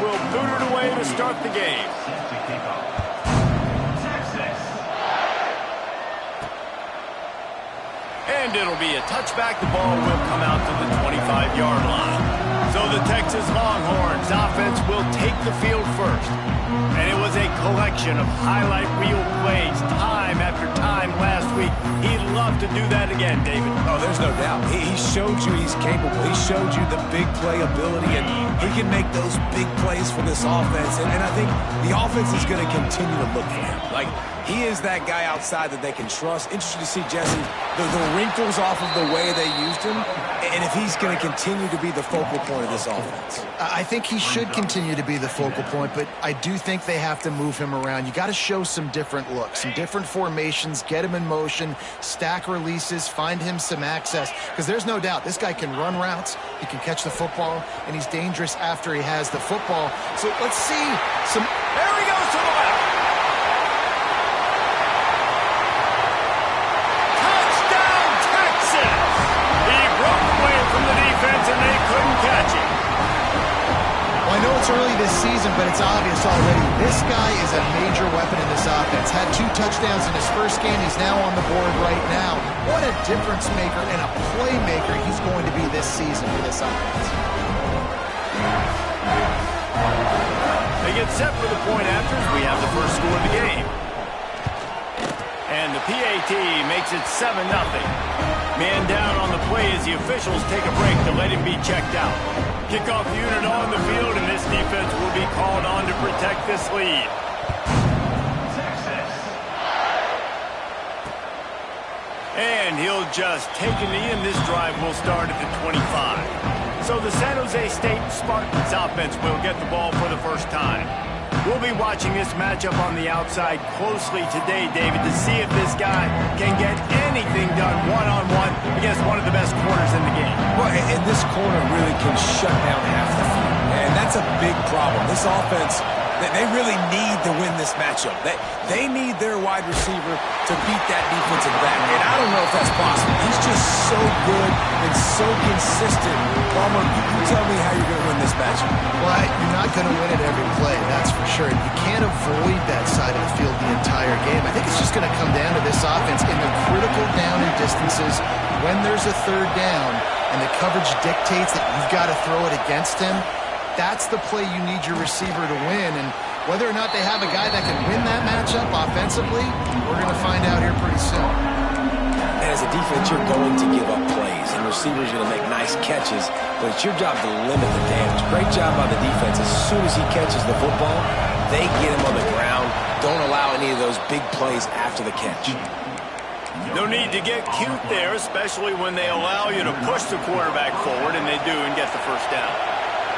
will boot it away to start the game. And it'll be a touchback. The ball will come out to the 25-yard line. So the Texas Longhorns offense will take the field first. And it was a collection of highlight reel plays time after time last week. He'd love to do that again, David. Oh, there's no doubt. He showed you he's capable. He showed you the big play ability, and he can make those big plays for this offense. And I think the offense is going to continue to look for him. Like, he is that guy outside that they can trust. Interesting to see, Jesse, the wrinkles off of the way they used him, and if he's going to continue to be the focal point of this offense. I think he should continue to be the focal point, but I do think they have to move him around. You got to show some different looks, some different formations, get him in motion, stack releases, find him some access, because there's no doubt this guy can run routes, he can catch the football, and he's dangerous after he has the football. So let's see some... There he goes to the left. From the defense, and they couldn't catch him. Well, I know it's early this season, but it's obvious already. This guy is a major weapon in this offense. Had 2 touchdowns in his first game. He's now on the board right now. What a difference maker and a playmaker he's going to be this season for this offense. They get set for the point after as we have the first score of the game. And the PAT makes it 7-0. Man down on the play as the officials take a break to let him be checked out. Kickoff unit on the field, and this defense will be called on to protect this lead. And he'll just take a knee, and this drive will start at the 25. So the San Jose State Spartans offense will get the ball for the first time. We'll be watching this matchup on the outside closely today, David, to see if this guy can get anything done one-on-one against one of the best corners in the game. Well, and this corner really can shut down half the field, and that's a big problem. This offense, they really need to win this matchup. They need their wide receiver to beat that defensive back, and I don't know if that's possible. He's just so good and so consistent. Palmer, you tell me how you're going to win this matchup. Well, you're not going to win it every play, that's for sure. You can't avoid that side of the field the entire game. I think it's just going to come down to this offense in the critical down and distances when there's a third down and the coverage dictates that you've got to throw it against him. That's the play you need your receiver to win, and whether or not they have a guy that can win that matchup offensively, we're going to find out here pretty soon. And as a defense, you're going to give up plays, and receivers are going to make nice catches, but it's your job to limit the damage. Great job by the defense. As soon as he catches the football, they get him on the ground. Don't allow any of those big plays after the catch. No need to get cute there, especially when they allow you to push the quarterback forward, and they do, and get the first down.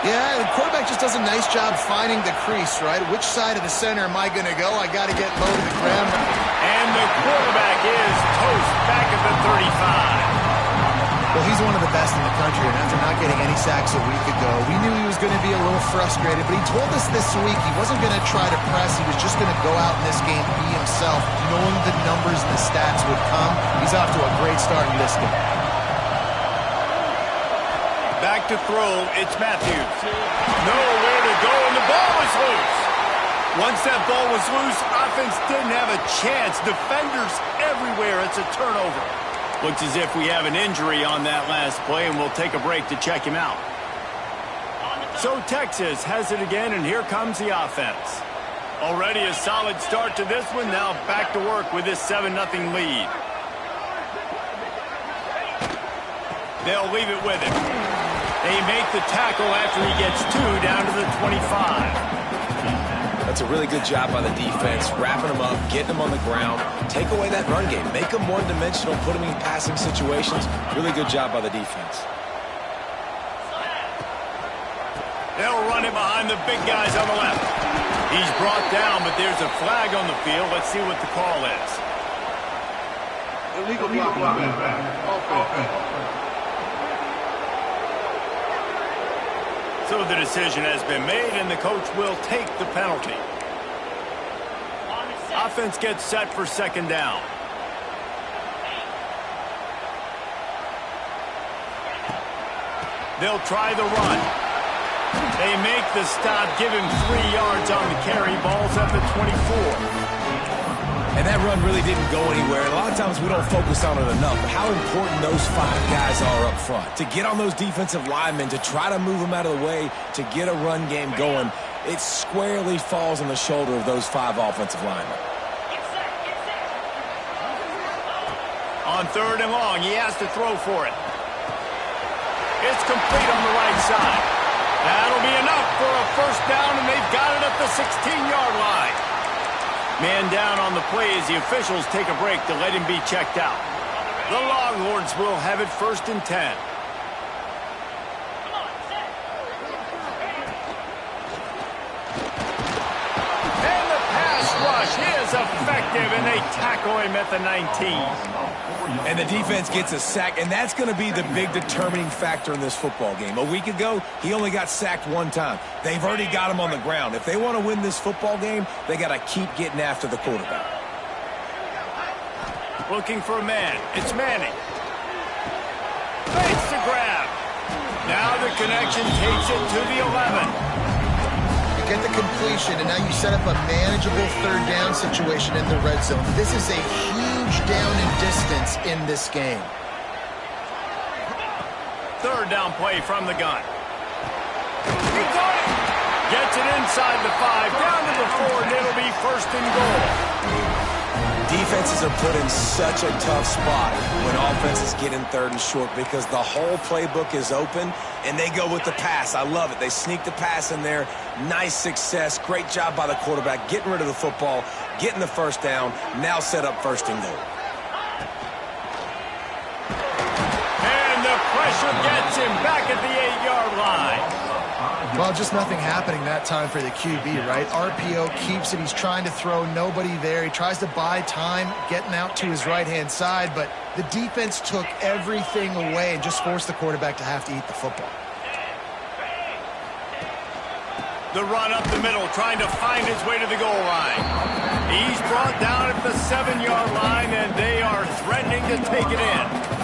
Yeah, the quarterback just does a nice job finding the crease, right? Which side of the center am I going to go? I got to get low to the ground. And the quarterback is toast back at the 35. Well, he's one of the best in the country, and after not getting any sacks a week ago, we knew he was going to be a little frustrated, but he told us this week he wasn't going to try to press. He was just going to go out in this game, be himself, knowing the numbers and the stats would come. He's off to a great start in this game. Back to throw, it's Matthews. Nowhere to go, and the ball was loose. Once that ball was loose, offense didn't have a chance. Defenders everywhere. It's a turnover. Looks as if we have an injury on that last play, and we'll take a break to check him out. So Texas has it again, and here comes the offense. Already a solid start to this one. Now back to work with this 7-0 lead. They'll leave it with him. They make the tackle after he gets 2 down to the 25. That's a really good job by the defense, wrapping him up, getting him on the ground, take away that run game, make him one-dimensional, put him in passing situations. Really good job by the defense. They'll run it behind the big guys on the left. He's brought down, but there's a flag on the field. Let's see what the call is. Illegal block. So the decision has been made, and the coach will take the penalty. Offense gets set for second down. They'll try the run. They make the stop, give him 3 yards on the carry. Ball's up at 24. And that run really didn't go anywhere. And a lot of times we don't focus on it enough. But how important those 5 guys are up front. To get on those defensive linemen, to try to move them out of the way, to get a run game going, it squarely falls on the shoulder of those 5 offensive linemen. On 3rd and long, he has to throw for it. It's complete on the right side. That'll be enough for a first down, and they've got it at the 16-yard line. Man down on the play as the officials take a break to let him be checked out. The Longhorns will have it 1st and 10. And the pass rush is effective, and they tackle him at the 19. And the defense gets a sack, and that's going to be the big determining factor in this football game. A week ago, he only got sacked 1 time. They've already got him on the ground. If they want to win this football game, they got to keep getting after the quarterback. Looking for a man. It's Manning. Fakes the grab. Now the connection takes it to the 11. Get the completion, and now you set up a manageable 3rd down situation in the red zone. This is a huge down in distance in this game. 3rd down play from the gun. He got it. Gets it inside the 5, down to the 4, and it'll be 1st and goal. Defenses are put in such a tough spot when offenses get in 3rd and short because the whole playbook is open and they go with the pass. I love it. They sneak the pass in there. Nice success. Great job by the quarterback getting rid of the football, getting the 1st down, now set up 1st and goal. And the pressure gets him back at the 8-yard line. Well, just nothing happening that time for the QB, right? RPO keeps it. He's trying to throw, nobody there. He tries to buy time, getting out to his right-hand side, but the defense took everything away and just forced the quarterback to have to eat the football. The run up the middle, trying to find his way to the goal line. He's brought down at the 7-yard line, and they are threatening to take it in.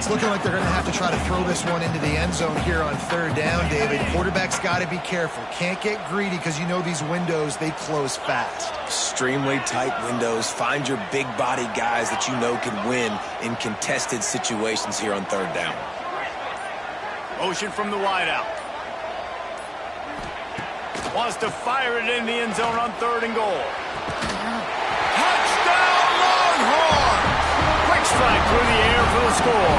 It's looking like they're going to have to try to throw this one into the end zone here on 3rd down, David. Quarterback's got to be careful. Can't get greedy because you know these windows, they close fast. Extremely tight windows. Find your big body guys that you know can win in contested situations here on 3rd down. Motion from the wideout. Wants to fire it in the end zone on 3rd and goal. Touchdown Longhorns! Quick strike through the air for the score.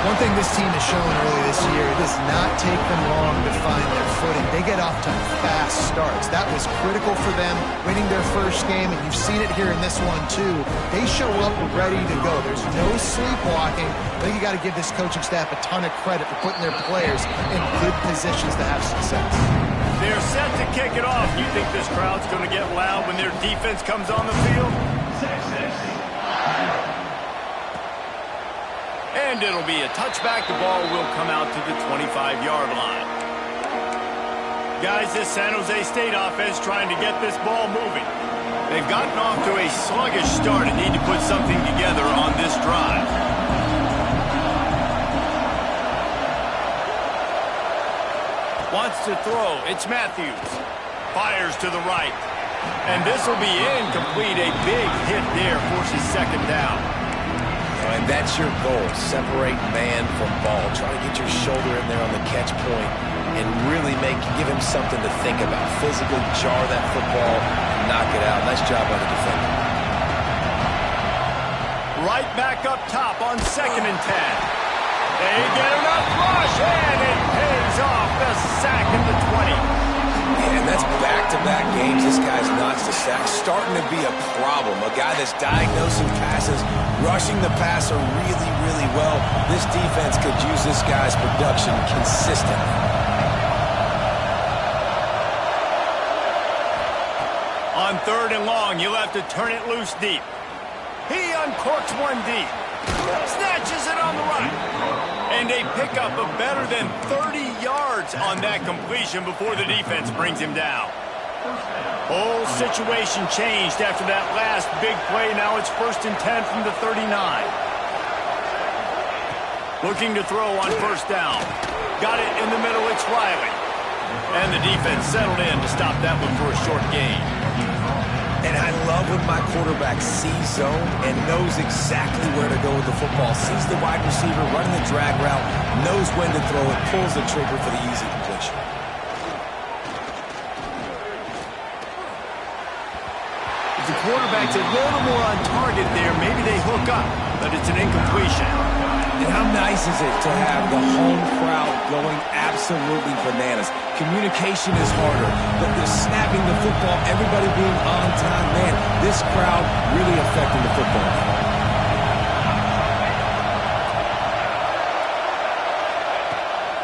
One thing this team has shown early this year, it does not take them long to find their footing. They get off to fast starts. That was critical for them winning their 1st game, and you've seen it here in this one too. They show up ready to go. There's no sleepwalking. I think you got to give this coaching staff a ton of credit for putting their players in good positions to have success. They're set to kick it off. You think this crowd's going to get loud when their defense comes on the field? And it'll be a touchback. The ball will come out to the 25-yard line. Guys, this San Jose State offense trying to get this ball moving. They've gotten off to a sluggish start and need to put something together on this drive. Wants to throw. It's Matthews. Fires to the right. And this will be incomplete. A big hit there forces 2nd down. And that's your goal. Separate man from ball. Try to get your shoulder in there on the catch point and really give him something to think about. Physically jar that football and knock it out. Nice job by the defender. Right back up top on 2nd and 10. They get enough rush, and it pays off. The sack at the 20. And that's back-to-back games. This guy's notched a sack. Starting to be a problem. A guy that's diagnosing passes, rushing the passer really, really well. This defense could use this guy's production consistently. On 3rd and long, you'll have to turn it loose deep. He uncorks one deep. Snatches it on the right. And a pickup of better than 30 yards on that completion before the defense brings him down. Whole situation changed after that last big play. Now it's 1st and 10 from the 39. Looking to throw on first down. Got it in the middle, it's Riley. And the defense settled in to stop that one for a short gain. And I love when my quarterback sees zone and knows exactly where to go with the football. Sees the wide receiver running the drag route, knows when to throw it, pulls the trigger for the easy completion. If the quarterback's a little more on target there, maybe they hook up, but it's an incompletion. And how nice is it to have the home crowd going absolutely bananas? Communication is harder, but the snapping the football, everybody being on time, man, this crowd really affecting the football.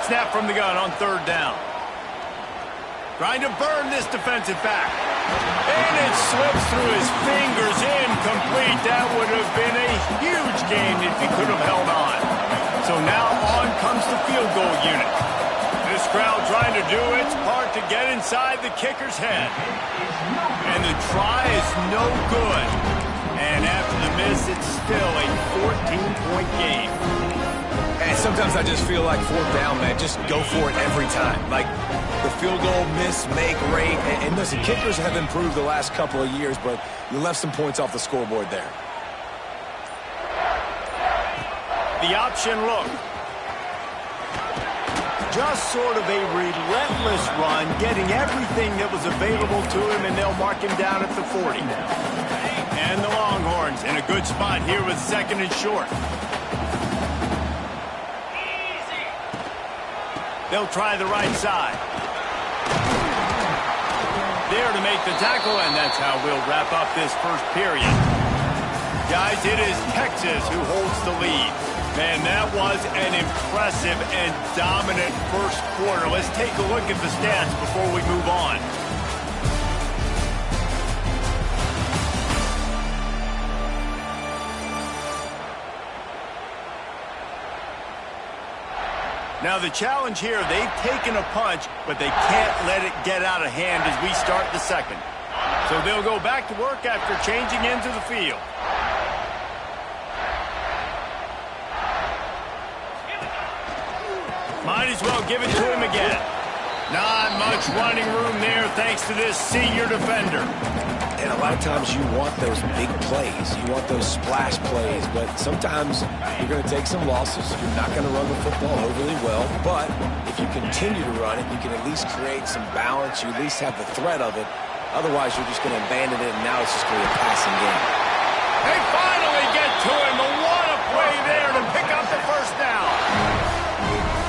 Snap from the gun on third down. Trying to burn this defensive back. And it slips through his fingers, incomplete. That would have been a huge gain if he could have held on. So now on comes the field goal unit. This crowd trying to do its part to get inside the kicker's head. And the try is no good. And after the miss, it's still a 14-point game. And sometimes I just feel like fourth down, man. Just go for it every time. Like the field goal miss, make, rate. And listen, kickers have improved the last couple of years, but you left some points off the scoreboard there. The option look. Just sort of a relentless run, getting everything that was available to him, and they'll mark him down at the 40. And the Longhorns in a good spot here with second and short. They'll try the right side. There to make the tackle, and that's how we'll wrap up this first period. Guys, it is Texas who holds the lead. Man, that was an impressive and dominant first quarter. Let's take a look at the stats before we move on. Now the challenge here, they've taken a punch, but they can't let it get out of hand as we start the second. So they'll go back to work after changing into the field. Might as well give it to him again. Not much running room there thanks to this senior defender. And a lot of times you want those big plays. You want those splash plays. But sometimes you're going to take some losses. You're not going to run the football overly well. But if you continue to run it, you can at least create some balance. You at least have the threat of it. Otherwise, you're just going to abandon it, and now it's just going to be a passing game. They finally get to him. What a play there to pick up the first down.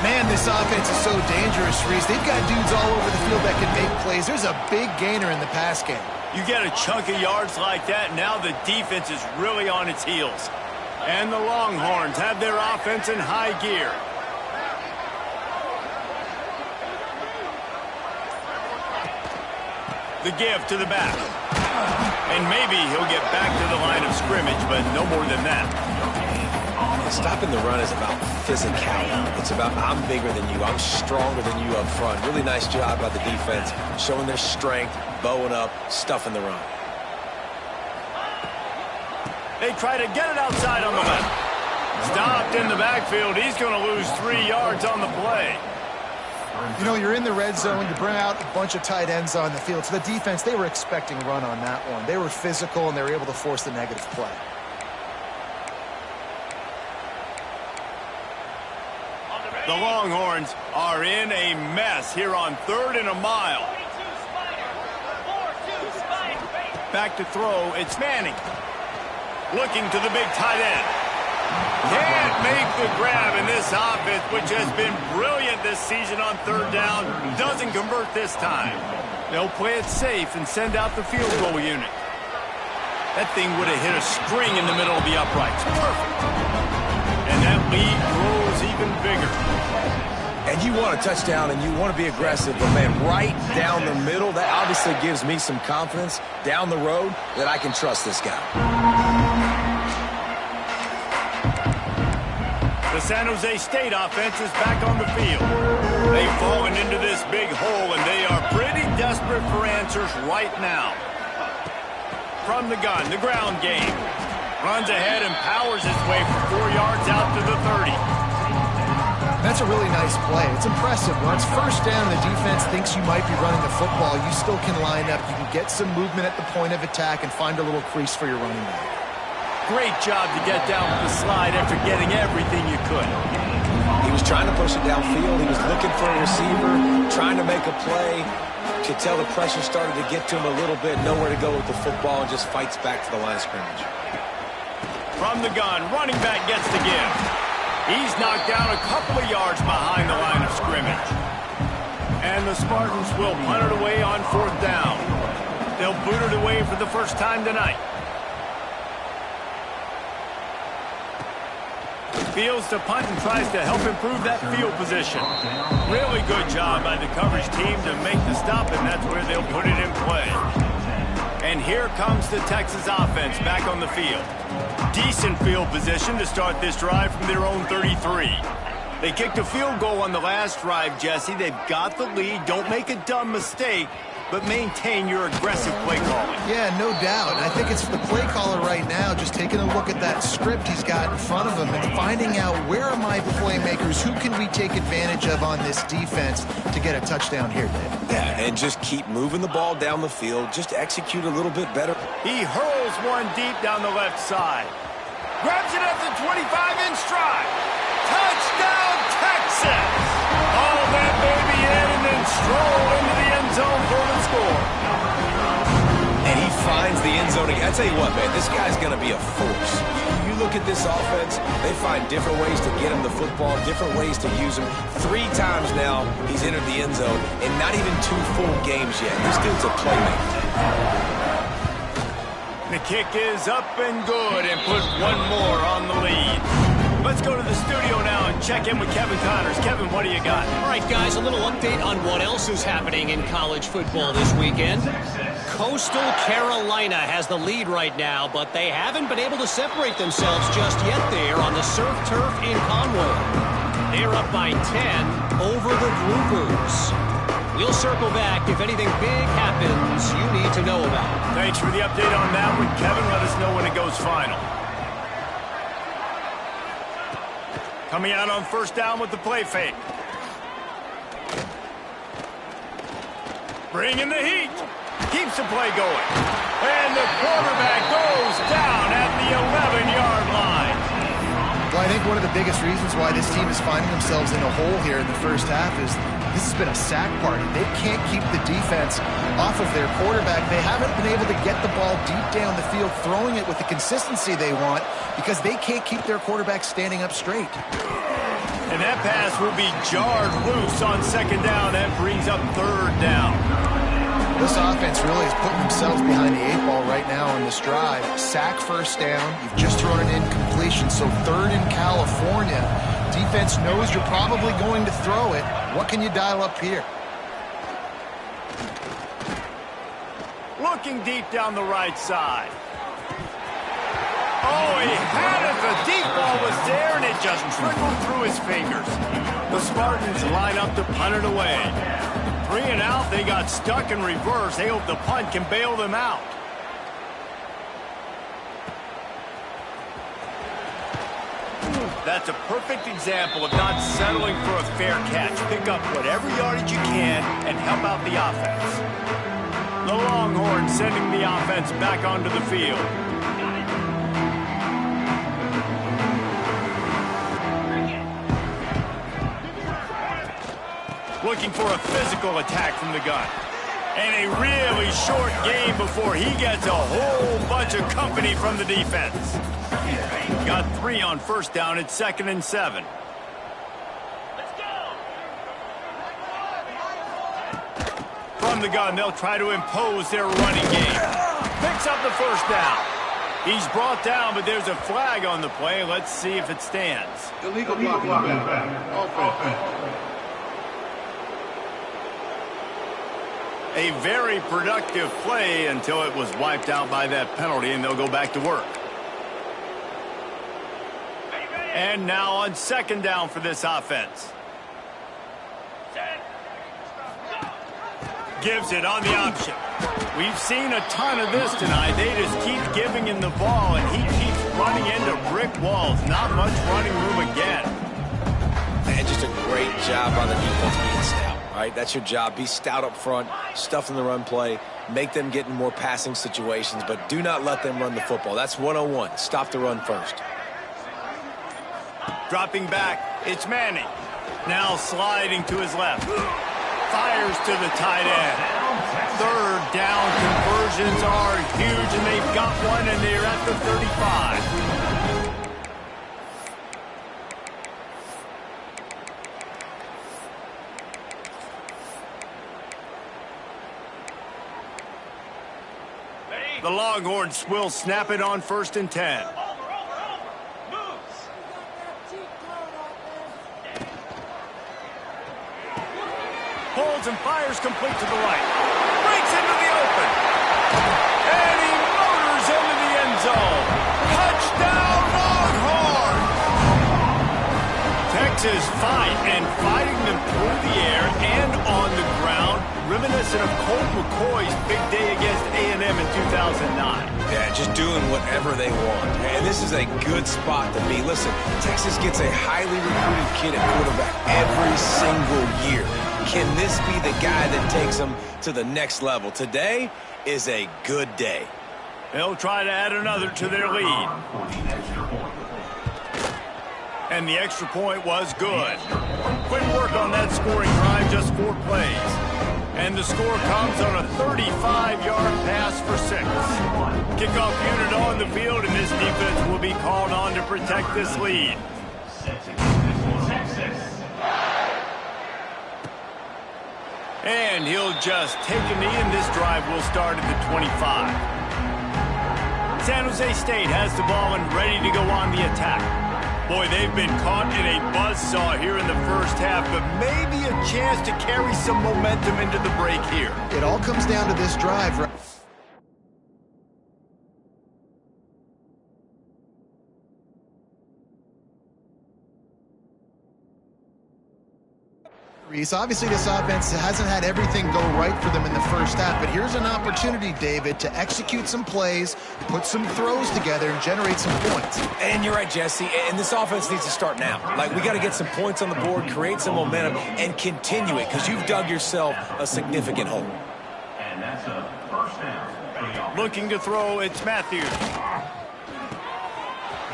Man, this offense is so dangerous, Reese. They've got dudes all over the field that can make plays. There's a big gainer in the pass game. You get a chunk of yards like that, now the defense is really on its heels. And the Longhorns have their offense in high gear. The give to the back. And maybe he'll get back to the line of scrimmage, but no more than that. Stopping the run is about physicality. It's about I'm bigger than you. I'm stronger than you up front. Really nice job by the defense, showing their strength, bowing up, stuffing the run. They try to get it outside on the left. Stopped in the backfield. He's going to lose 3 yards on the play. You know, you're in the red zone. You bring out a bunch of tight ends on the field. So the defense, they were expecting a run on that one. They were physical, and they were able to force the negative play. The Longhorns are in a mess here on 3rd and a mile. Back to throw, it's Manning. Looking to the big tight end. Can't make the grab in this offense, which has been brilliant this season on 3rd down. Doesn't convert this time. They'll play it safe and send out the field goal unit. That thing would have hit a string in the middle of the uprights. Perfect. And that lead grows even bigger. And you want a touchdown and you want to be aggressive, but man, right down the middle, that obviously gives me some confidence down the road that I can trust this guy. The San Jose State offense is back on the field. They've fallen into this big hole, and they are pretty desperate for answers right now. From the gun, the ground game. Runs ahead and powers his way for 4 yards out to the 30. That's a really nice play. It's impressive. When it's first down and the defense thinks you might be running the football, you still can line up. You can get some movement at the point of attack and find a little crease for your running back. Great job to get down with the slide after getting everything you could. He was trying to push it downfield. He was looking for a receiver, trying to make a play. Could tell the pressure started to get to him a little bit. Nowhere to go with the football and just fights back to the line of scrimmage. From the gun, running back gets the give. He's knocked down a couple of yards behind the line of scrimmage. And the Spartans will punt it away on 4th down. They'll boot it away for the first time tonight. Fields to punt and tries to help improve that field position. Really good job by the coverage team to make the stop, and that's where they'll put it in play. And here comes the Texas offense back on the field. Decent field position to start this drive from their own 33. They kicked a field goal on the last drive, Jesse. They've got the lead. Don't make a dumb mistake, but maintain your aggressive play calling. Yeah, no doubt. I think it's the play caller right now just taking a look at that script he's got in front of him and finding out where are my playmakers, who can we take advantage of on this defense to get a touchdown here, Dave. Yeah, and just keep moving the ball down the field. Just execute a little bit better. He hurls one deep down the left side. Grabs it at the 25-inch stride. Touchdown, Texas! All that baby in and then stroll into the end zone for the score. And he finds the end zone again. I tell you what, man, this guy's going to be a force. You look at this offense, they find different ways to get him the football, different ways to use him. 3 times now he's entered the end zone, and not even 2 full games yet. This dude's a playmaker. The kick is up and good and put one more on the lead. Let's go to the studio now and check in with Kevin Connors. Kevin, what do you got? All right, guys, a little update on what else is happening in college football this weekend. Coastal Carolina has the lead right now, but they haven't been able to separate themselves just yet there on the surf turf in Conway. They're up by 10 over the Groupers. We'll circle back if anything big happens you need to know about. Thanks for the update on that one, Kevin. Let us know when it goes final. Coming out on 1st down with the play fake. Bringing the heat. Keeps the play going. And the quarterback goes down at the 11-yard line. Well, I think one of the biggest reasons why this team is finding themselves in a hole here in the first half is this has been a sack party. They can't keep the defense off of their quarterback. They haven't been able to get the ball deep down the field, throwing it with the consistency they want because they can't keep their quarterback standing up straight. And that pass will be jarred loose on 2nd down. That brings up 3rd down. This offense really is putting themselves behind the 8 ball right now on this drive. Sack 1st down. You've just thrown an incompletion, so 3rd in California. Defense knows you're probably going to throw it. What can you dial up here? Looking deep down the right side. Oh, he had it. The deep ball was there, and it just trickled through his fingers. The Spartans line up to punt it away. 3 and out, they got stuck in reverse. They hope the punt can bail them out. That's a perfect example of not settling for a fair catch. Pick up whatever yardage you can and help out the offense. The Longhorns sending the offense back onto the field. Looking for a physical attack from the gun. And a really short game before he gets a whole bunch of company from the defense. Got 3 on 1st down. It's 2nd and 7. Let's go. From the gun, they'll try to impose their running game. Picks up the 1st down. He's brought down, but there's a flag on the play. Let's see if it stands. Illegal blocking. Offense. A very productive play until it was wiped out by that penalty, and they'll go back to work. And now on 2nd down for this offense. Gives it on the option. We've seen a ton of this tonight. They just keep giving him the ball, and he keeps running into brick walls. Not much running room again. And just a job on the defense being stout, all right? That's your job. Be stout up front, stuff in the run play, make them get in more passing situations, but do not let them run the football. That's 101. Stop the run first. Dropping back, it's Manning. Now sliding to his left. Fires to the tight end. Third down conversions are huge, and they've got one, and they're at the 35. The Longhorns will snap it on 1st and 10. Holds and fires complete to the right. Breaks into the open. And he motors into the end zone. Touchdown, Longhorns! Texas fight and fighting them through the air and on the ground. Reminiscent of Colt McCoy's big day against A&M in 2009. Yeah, just doing whatever they want. And this is a good spot to be. Listen, Texas gets a highly recruited kid at quarterback every single year. Can this be the guy that takes them to the next level? Today is a good day. They'll try to add another to their lead. And the extra point was good. Quick work on that scoring drive, just 4 plays. And the score comes on a 35-yard pass for 6. Kickoff unit on the field, and this defense will be called on to protect this lead. And he'll just take a knee, and this drive will start at the 25. San Jose State has the ball and ready to go on the attack. Boy, they've been caught in a buzzsaw here in the first half, but maybe a chance to carry some momentum into the break here. It all comes down to this drive, right? Obviously, this offense hasn't had everything go right for them in the first half, but here's an opportunity, David, to execute some plays, put some throws together, and generate some points. And you're right, Jesse, and this offense needs to start now. Like, we got to get some points on the board, create some momentum, and continue it, because you've dug yourself a significant hole. And that's a first down. Looking to throw, it's Matthews.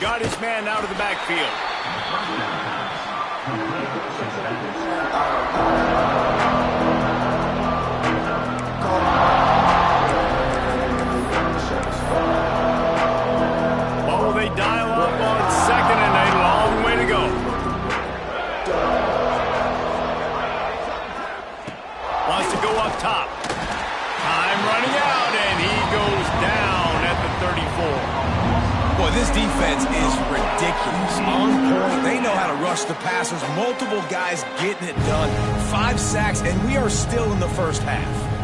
Got his man out of the backfield. Oh, they dial up on 2nd and a long way to go. Wants to go up top. Time running out, and he goes down at the 34. Boy, this defense is ridiculous. On point. They know how to rush the passers. Multiple guys getting it done. 5 sacks, and we are still in the first half.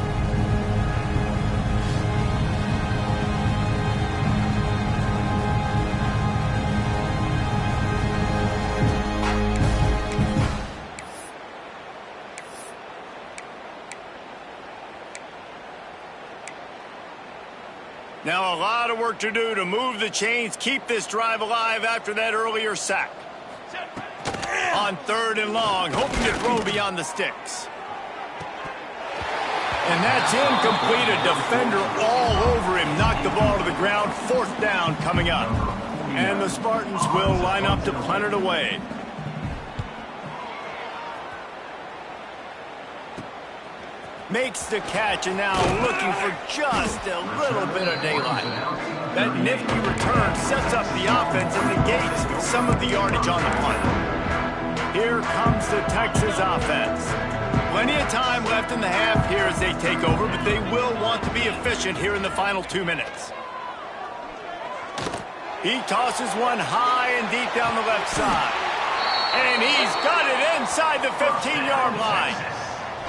Now a lot of work to do to move the chains, keep this drive alive after that earlier sack. On 3rd and long, hoping to throw beyond the sticks. And that's incomplete. A defender all over him. Knocked the ball to the ground. 4th down coming up. And the Spartans will line up to punt it away. Makes the catch, and now looking for just a little bit of daylight. That nifty return sets up the offense and negates some of the yardage on the punt. Here comes the Texas offense. Plenty of time left in the half here as they take over, but they will want to be efficient here in the final 2 minutes. He tosses one high and deep down the left side. And he's got it inside the 15-yard line.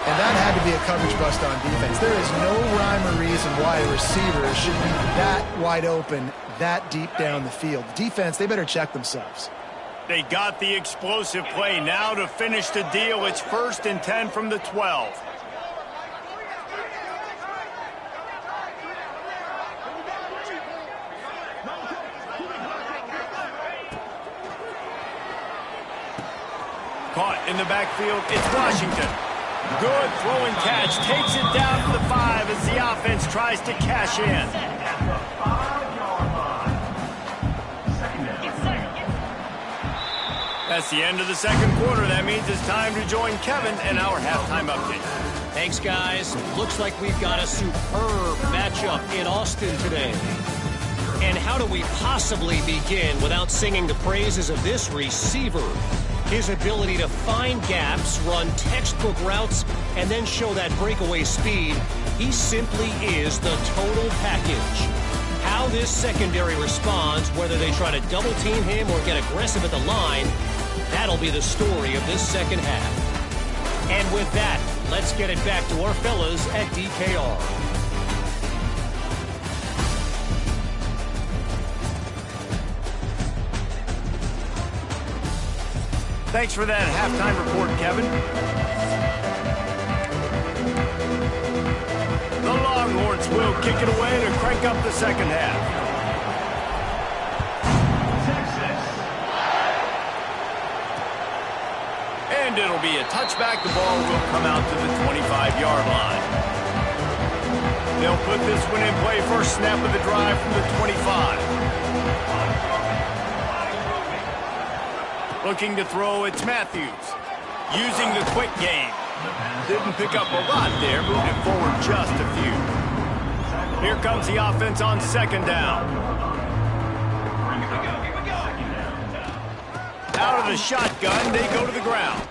And that had to be a coverage bust on defense. There is no rhyme or reason why a receiver should be that wide open, that deep down the field. Defense, they better check themselves. They got the explosive play. Now to finish the deal, it's 1st and 10 from the 12. Caught. In the backfield, it's Washington. Good throw and catch. Takes it down to the 5 as the offense tries to cash in. That's the end of the second quarter. That means it's time to join Kevin and our halftime update. Thanks, guys. Looks like we've got a superb matchup in Austin today. And how do we possibly begin without singing the praises of this receiver? His ability to find gaps, run textbook routes, and then show that breakaway speed. He simply is the total package. How this secondary responds, whether they try to double-team him or get aggressive at the line, that'll be the story of this second half. And with that, let's get it back to our fellas at DKR. Thanks for that halftime report, Kevin. The Longhorns will kick it away to crank up the second half. And it'll be a touchback. The ball will come out to the 25-yard line. They'll put this one in play first snap of the drive from the 25. Looking to throw, it's Matthews. Using the quick game. Didn't pick up a lot there, moved it forward just a few. Here comes the offense on second down. Out of the shotgun, they go to the ground.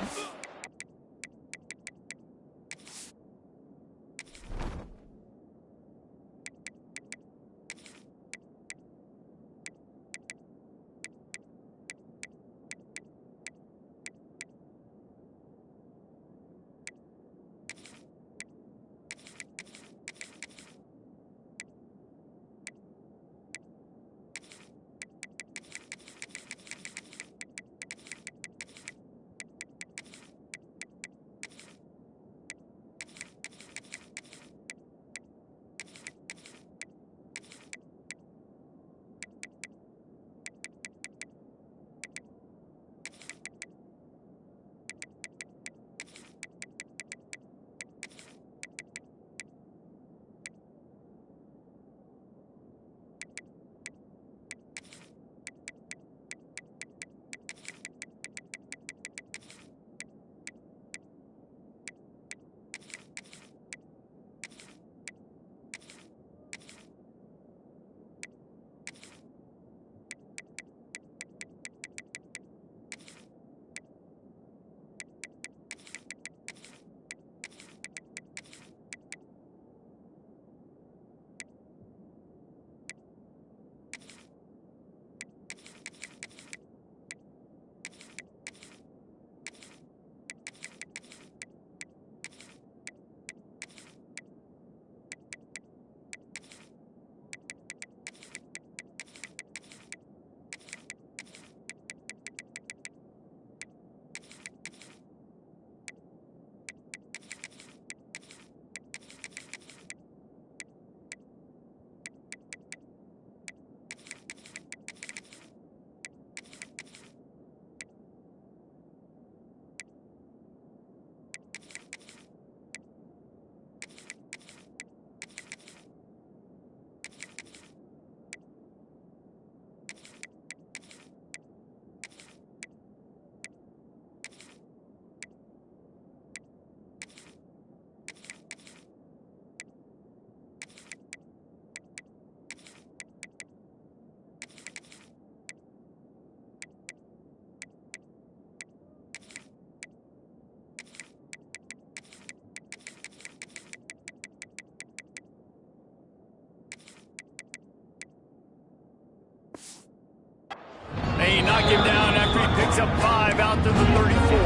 They knock him down after he picks up 5 out to the 34.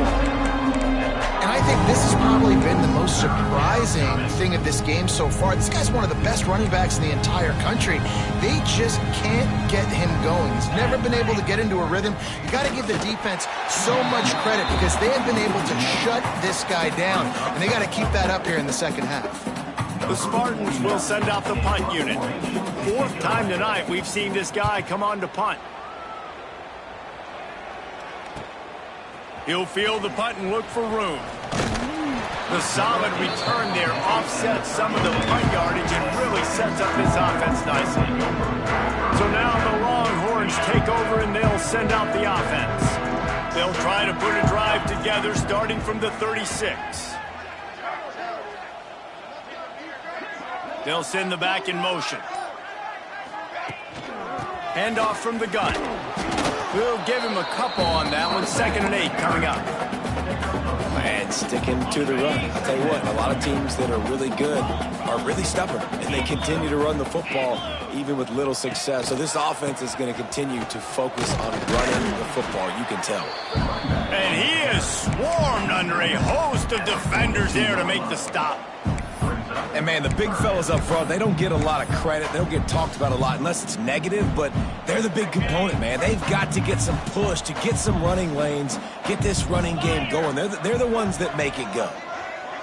And I think this has probably been the most surprising thing of this game so far. This guy's one of the best running backs in the entire country. They just can't get him going. He's never been able to get into a rhythm. You got to give the defense so much credit because they have been able to shut this guy down. And they got to keep that up here in the second half. The Spartans will send out the punt unit. 4th time tonight we've seen this guy come on to punt. He'll field the punt and look for room. The solid return there offsets some of the punt yardage and really sets up his offense nicely. So now the Longhorns take over and they'll send out the offense. They'll try to put a drive together starting from the 36. They'll send the back in motion. Handoff from the gun. We'll give him a couple on that one. 2nd and 8 coming up. And sticking to the run. I'll tell you what, a lot of teams that are really good are really stubborn, and they continue to run the football even with little success. So this offense is going to continue to focus on running the football, you can tell. And he is swarmed under a host of defenders there to make the stop. And, man, the big fellas up front, they don't get a lot of credit. They don't get talked about a lot unless it's negative, but they're the big component, man. They've got to get some push, to get some running lanes, get this running game going. They're the ones that make it go.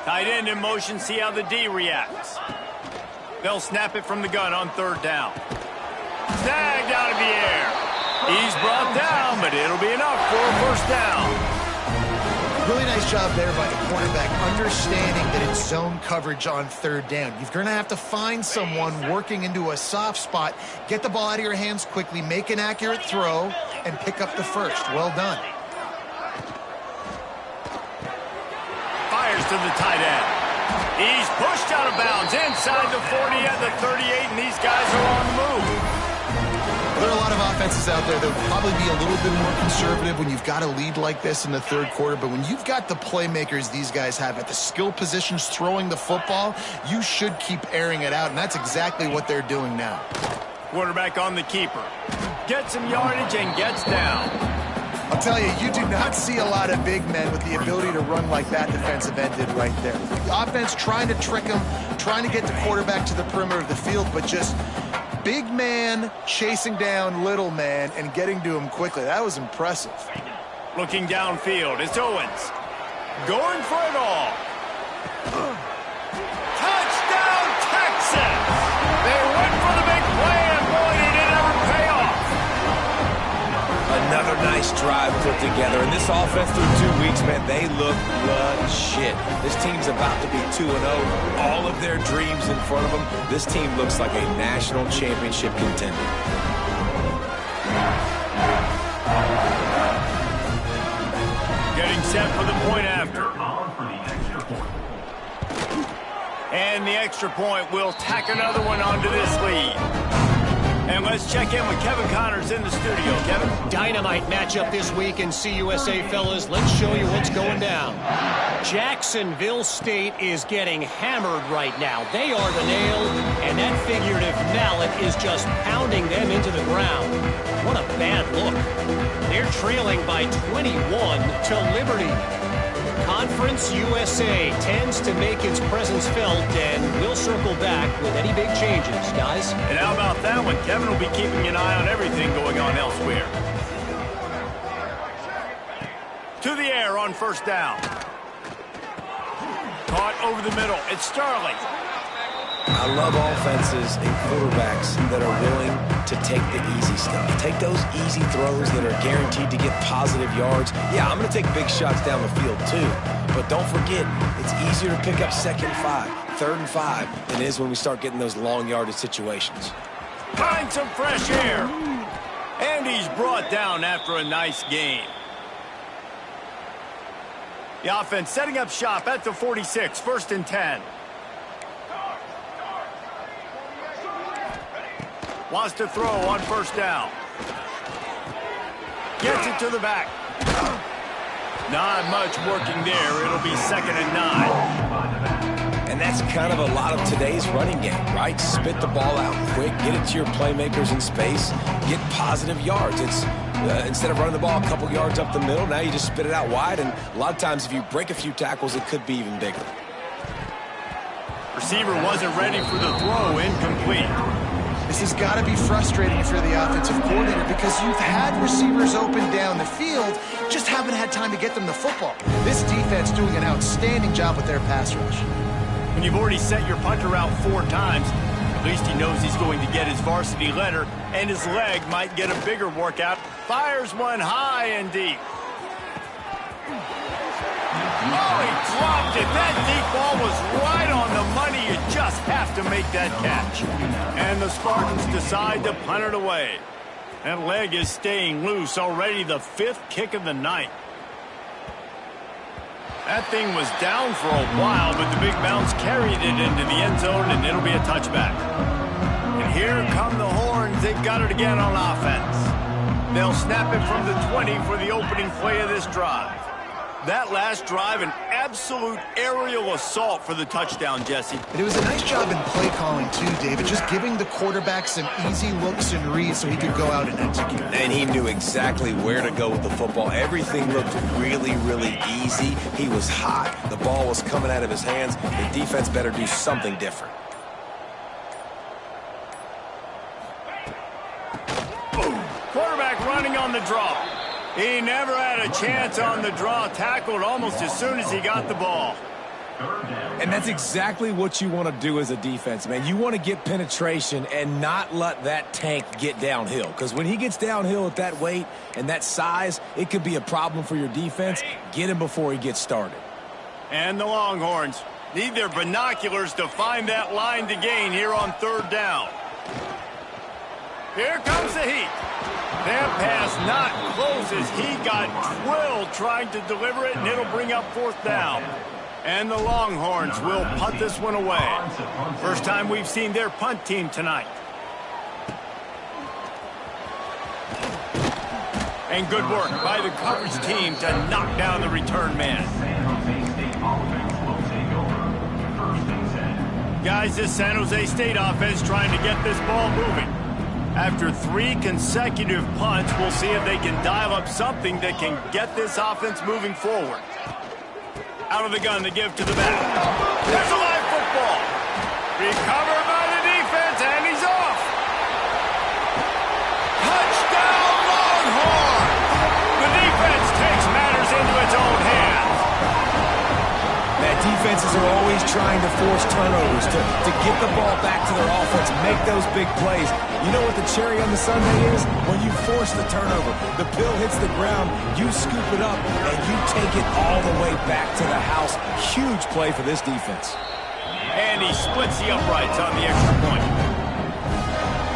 Tight end in motion, see how the D reacts. They'll snap it from the gun on 3rd down. Snagged out of the air. He's brought down, but it'll be enough for a 1st down. Really nice job there by the quarterback, understanding that it's zone coverage on 3rd down. You're going to have to find someone working into a soft spot, get the ball out of your hands quickly, make an accurate throw, and pick up the 1st. Well done. Fires to the tight end. He's pushed out of bounds inside the 40 at the 38, and these guys are on the move. There are a lot of offenses out there that will probably be a little bit more conservative when you've got a lead like this in the 3rd quarter. But when you've got the playmakers these guys have at the skill positions throwing the football, you should keep airing it out, and that's exactly what they're doing now. Quarterback on the keeper. Gets some yardage and gets down. I'll tell you, you do not see a lot of big men with the ability to run like that defensive end did right there. The offense trying to trick him, trying to get the quarterback to the perimeter of the field, but just big man chasing down little man and getting to him quickly. That was impressive. Looking downfield, it's Owens. Going for it all. Touchdown, Texas! They went for the big play, and boy, did it ever pay off. Another nice drive put together. And this offense through 2 weeks, man, they look legit. This team's about to be 2-0. All of their dreams in front of them. This team looks like a national championship contender. Getting set for the point after. And the extra point will tack another one onto this lead. And let's check in with Kevin Connors in the studio. Kevin? Dynamite matchup this week in CUSA, fellas. Let's show you what's going down. Jacksonville State is getting hammered right now. They are the nail, and that figurative mallet is just pounding them into the ground. What a bad look. They're trailing by 21 to Liberty. Conference USA tends to make its presence felt, and we'll circle back with any big changes, guys. And how about that one? Kevin will be keeping an eye on everything going on elsewhere. To the air on 1st down. Caught over the middle. It's Starling. I love offenses and quarterbacks that are willing to take the easy stuff. Take those easy throws that are guaranteed to get positive yards. Yeah, I'm going to take big shots down the field too. But don't forget, it's easier to pick up 2nd and 5, 3rd and 5 than it is when we start getting those long yardage situations. Find some fresh air. And he's brought down after a nice game. The offense setting up shop at the 46, 1st and 10. Wants to throw on 1st down. Gets it to the back. Not much working there. It'll be 2nd and 9. And that's kind of a lot of today's running game, right? Spit the ball out quick, get it to your playmakers in space, get positive yards. It's instead of running the ball a couple yards up the middle, now you just spit it out wide, and a lot of times if you break a few tackles, it could be even bigger. Receiver wasn't ready for the throw, incomplete. This has got to be frustrating if you're the offensive coordinator because you've had receivers open down the field, just haven't had time to get them the football. This defense doing an outstanding job with their pass rush. When you've already set your punter out 4 times, at least he knows he's going to get his varsity letter, and his leg might get a bigger workout. Fires one high and deep. Oh, he dropped it. That deep ball was right on the money. You just have to make that catch. And the Spartans decide to punt it away. That leg is staying loose. Already the 5th kick of the night. That thing was down for a while, but the big bounce carried it into the end zone, and it'll be a touchback. And here come the horns. They've got it again on offense. They'll snap it from the 20 for the opening play of this drive. That last drive, an absolute aerial assault for the touchdown, Jesse. And it was a nice job in play calling, too, David, just giving the quarterback some easy looks and reads so he could go out and execute. And he knew exactly where to go with the football. Everything looked really, really easy. He was hot. The ball was coming out of his hands. The defense better do something different. Boom. Quarterback running on the draw. He never had a chance on the draw, tackled almost as soon as he got the ball. And that's exactly what you want to do as a defense, man. You want to get penetration and not let that tank get downhill. Because when he gets downhill at that weight and that size, it could be a problem for your defense. Get him before he gets started. And the Longhorns need their binoculars to find that line to gain here on 3rd down. Here comes the heat. That pass not close as he got drilled trying to deliver it, and it'll bring up 4th down. And the Longhorns will punt this one away. First time we've seen their punt team tonight. And good work by the coverage team to knock down the return man. Guys, this San Jose State offense trying to get this ball moving. After 3 consecutive punts, we'll see if they can dial up something that can get this offense moving forward. Out of the gun to give to the back. There's a live football. Recovered by the defense, and he's off. Touchdown, Longhorns! The defense takes matters into its own hands. That defenses are always trying to force turnovers to get the ball back to their offense, make those big plays. You know what the cherry on the sundae is? When you force the turnover, the pill hits the ground, you scoop it up, and you take it all the way back to the house. Huge play for this defense. And he splits the uprights on the extra point.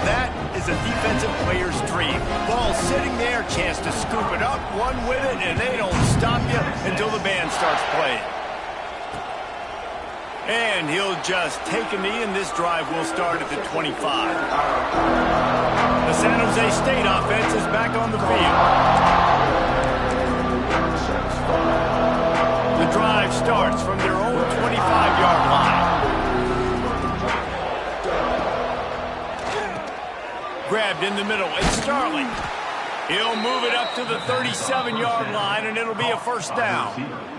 That is a defensive player's dream. Ball sitting there, chance to scoop it up, run with it, and they don't stop you until the band starts playing. And he'll just take a knee, and this drive will start at the 25. The San Jose State offense is back on the field. The drive starts from their own 25-yard line. Grabbed in the middle, it's Starling. He'll move it up to the 37-yard line, and it'll be a 1st down.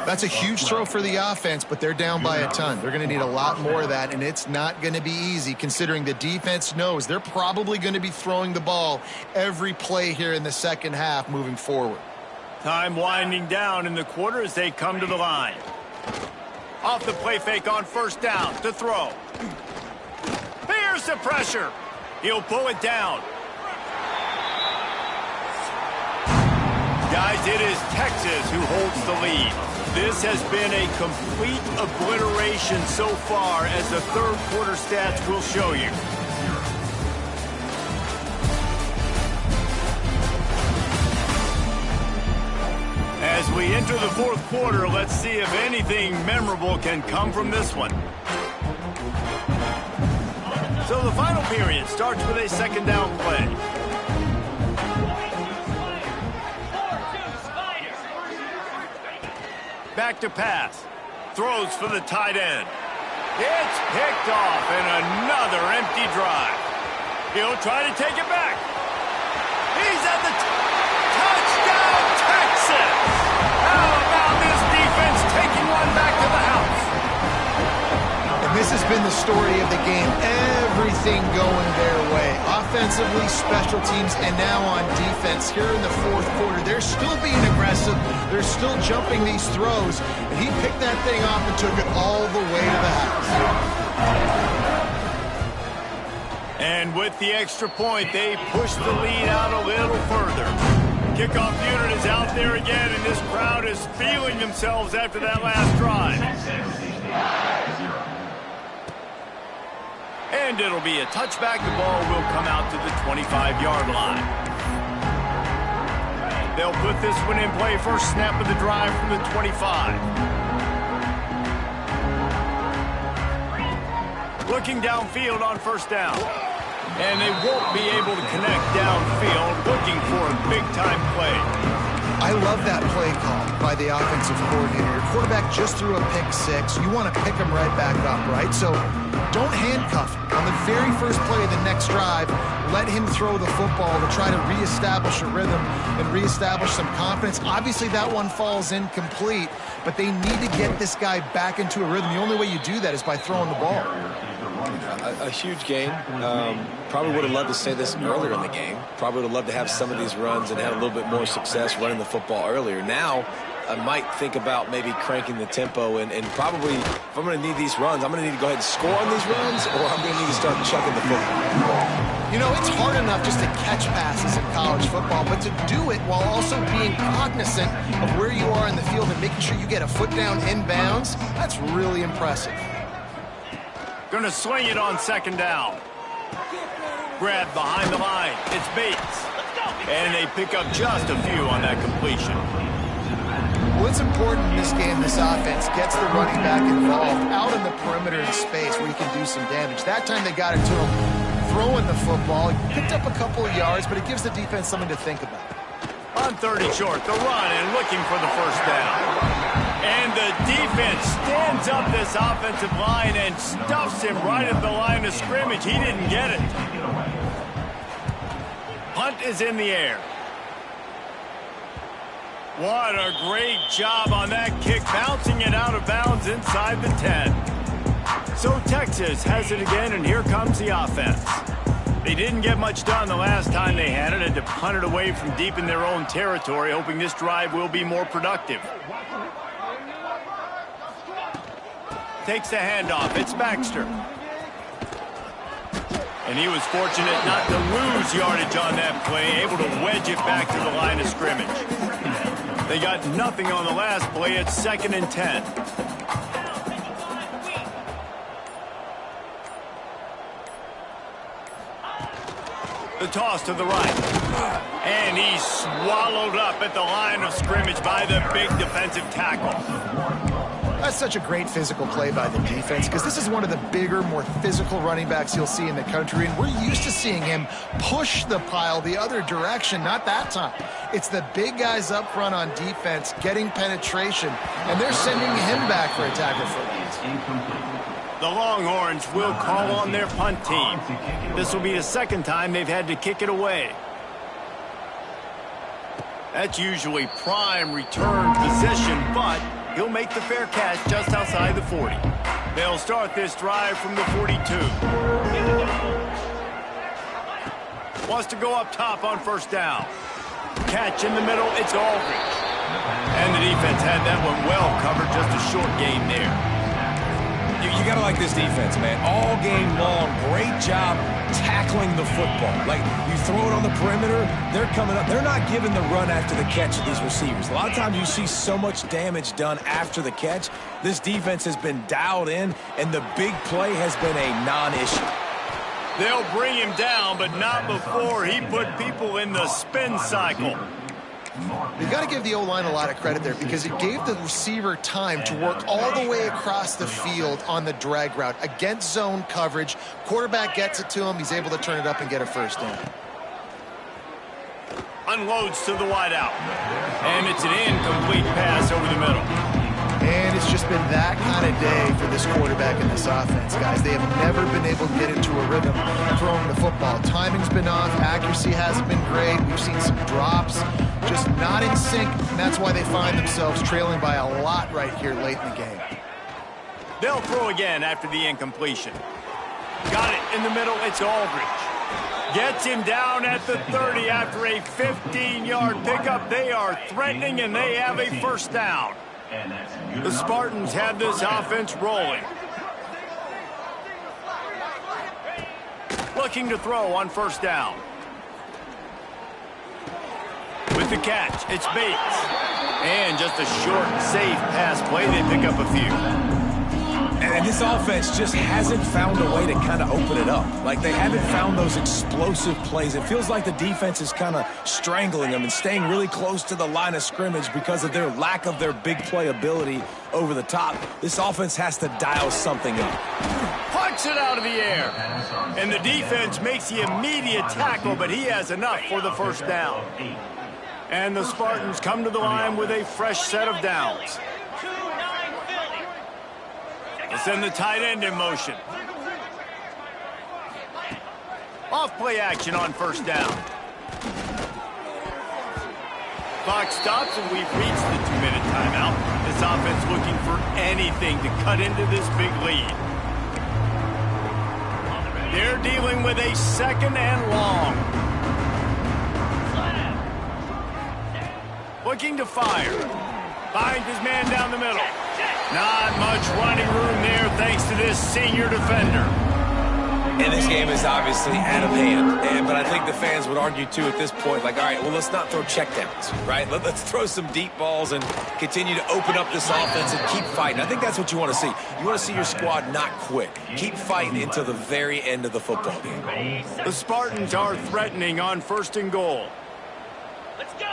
That's a huge throw for the offense, but they're down by a ton. They're going to need a lot more of that, and it's not going to be easy considering the defense knows they're probably going to be throwing the ball every play here in the second half moving forward. Time winding down in the quarter as they come to the line. Off the play fake on 1st down to throw. Here's the pressure. He'll pull it down. Guys, it is Texas who holds the lead. This has been a complete obliteration so far, as the 3rd quarter stats will show you. As we enter the 4th quarter, let's see if anything memorable can come from this one. So the final period starts with a 2nd down play. Back to pass. Throws for the tight end. It's picked off, and another empty drive. He'll try to take it back. He's at the touchdown, Texas! How about this defense taking one back to the house? And this has been the story of the game. Everything going their way. Offensively, special teams, and now on defense here in the 4th quarter. They're still being aggressive. They're still jumping these throws. And he picked that thing off and took it all the way to the house. And with the extra point, they push the lead out a little further. Kickoff unit is out there again, and this crowd is feeling themselves after that last drive. And it'll be a touchback. The ball will come out to the 25-yard line. They'll put this one in play. First snap of the drive from the 25. Looking downfield on first down. And they won't be able to connect downfield, looking for a big-time play. I love that play call by the offensive coordinator. Your quarterback just threw a pick six. You want to pick him right back up, right? So don't handcuff him. On the very first play of the next drive, let him throw the football to try to reestablish a rhythm and reestablish some confidence. Obviously, that one falls incomplete, but they need to get this guy back into a rhythm. The only way you do that is by throwing the ball. A huge game. Probably would have loved to say this earlier in the game. Probably would have loved to have some of these runs and had a little bit more success running the football earlier. Now, I might think about maybe cranking the tempo and probably, if I'm going to need these runs, I'm going to need to go ahead and score on these runs, or I'm going to need to start chucking the football. You know, it's hard enough just to catch passes in college football, but to do it while also being cognizant of where you are in the field and making sure you get a foot down inbounds, that's really impressive. Going to swing it on second down. Grab behind the line. It's Bates. And they pick up just a few on that completion. Well, it's important in this game, this offense gets the running back involved out in the perimeter of space where he can do some damage. That time they got it to him throwing the football. He picked up a couple of yards, but it gives the defense something to think about. On 30 short, the run and looking for the first down. And the defense stands up this offensive line and stuffs him right at the line of scrimmage. He didn't get it. Punt is in the air. What a great job on that kick, bouncing it out of bounds inside the 10. So Texas has it again, and here comes the offense. They didn't get much done the last time they had it, and to punt it away from deep in their own territory, hoping this drive will be more productive. Takes the handoff. It's Baxter. And he was fortunate not to lose yardage on that play, able to wedge it back to the line of scrimmage. They got nothing on the last play. It's 2nd and 10. The toss to the right. And he's swallowed up at the line of scrimmage by the big defensive tackle. That's such a great physical play by the defense because this is one of the bigger, more physical running backs you'll see in the country, and we're used to seeing him push the pile the other direction. Not that time. It's the big guys up front on defense getting penetration, and they're sending him back for a tackle for loss. The Longhorns will call on their punt team. This will be the second time they've had to kick it away. That's usually prime return position, but he'll make the fair catch just outside the 40. They'll start this drive from the 42. Wants to go up top on first down. Catch in the middle, it's Aldridge. And the defense had that one well covered, just a short gain there. You got to like this defense, man. All game long, great job tackling the football. Like, you throw it on the perimeter, they're coming up. They're not giving the run after the catch to these receivers. A lot of times you see so much damage done after the catch. This defense has been dialed in, and the big play has been a non-issue. They'll bring him down, but not before he put people in the spin cycle. You've got to give the O-line a lot of credit there because it gave the receiver time to work all the way across the field on the drag route against zone coverage. Quarterback gets it to him. He's able to turn it up and get a first down. Unloads to the wideout. And it's an incomplete pass over the middle. And it's just been that kind of day for this quarterback in this offense, guys. They have never been able to get into a rhythm throwing the football. Timing's been off. Accuracy hasn't been great. We've seen some drops, just not in sync, and that's why they find themselves trailing by a lot right here late in the game. They'll throw again after the incompletion. Got it in the middle. It's Aldridge. Gets him down at the 30 after a 15-yard pickup. They are threatening, and they have a first down. The Spartans have this offense rolling. Looking to throw on first down. With the catch. It's Bates. And just a short, safe pass play. They pick up a few. And this offense just hasn't found a way to kind of open it up. Like, they haven't found those explosive plays. It feels like the defense is kind of strangling them and staying really close to the line of scrimmage because of their lack of their big play ability over the top. This offense has to dial something up. Punch it out of the air. And the defense makes the immediate tackle, but he has enough for the first down. And the Spartans come to the line with a fresh set of downs. They'll send the tight end in motion. Off play action on first down. Clock stops and we've reached the 2-minute timeout. This offense looking for anything to cut into this big lead. They're dealing with a second and long. Looking to fire. Finds his man down the middle. Not much running room there thanks to this senior defender. And this game is obviously out of hand. But I think the fans would argue, too, at this point, like, all right, well, let's not throw checkdowns, right? Let's throw some deep balls and continue to open up this offense and keep fighting. I think that's what you want to see. You want to see your squad not quit. Keep fighting until the very end of the football game. The Spartans are threatening on first and goal. Let's go!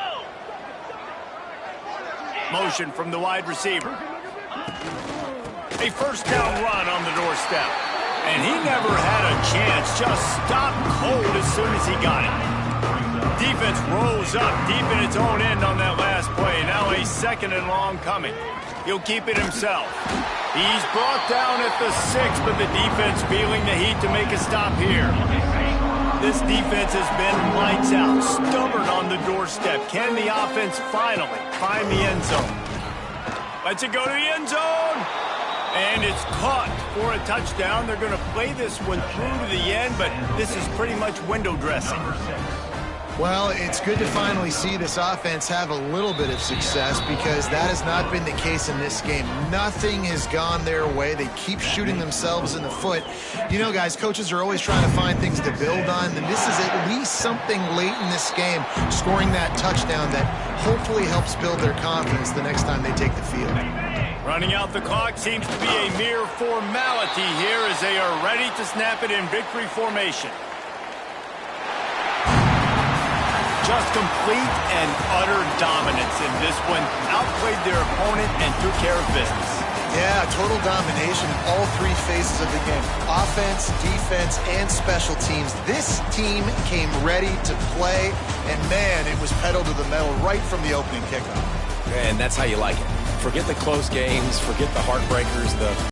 Motion from the wide receiver. A first down run on the doorstep. And he never had a chance. Just stopped cold as soon as he got it. Defense rolls up deep in its own end on that last play. Now a second and long coming. He'll keep it himself. He's brought down at the 6, but the defense feeling the heat to make a stop here. This defense has been lights out, stubborn on the doorstep. Can the offense finally find the end zone? Lets it go to the end zone. And it's caught for a touchdown. They're going to play this one through to the end, but this is pretty much window dressing. Well, it's good to finally see this offense have a little bit of success because that has not been the case in this game. Nothing has gone their way. They keep shooting themselves in the foot. You know, guys, coaches are always trying to find things to build on, and this is at least something late in this game, scoring that touchdown that hopefully helps build their confidence the next time they take the field. Running out the clock seems to be a mere formality here as they are ready to snap it in victory formation. Just complete and utter dominance in this one. Outplayed their opponent and took care of business. Yeah, total domination in all three phases of the game. Offense, defense, and special teams. This team came ready to play, and man, it was pedal to the metal right from the opening kickoff. And that's how you like it. Forget the close games, forget the heartbreakers, the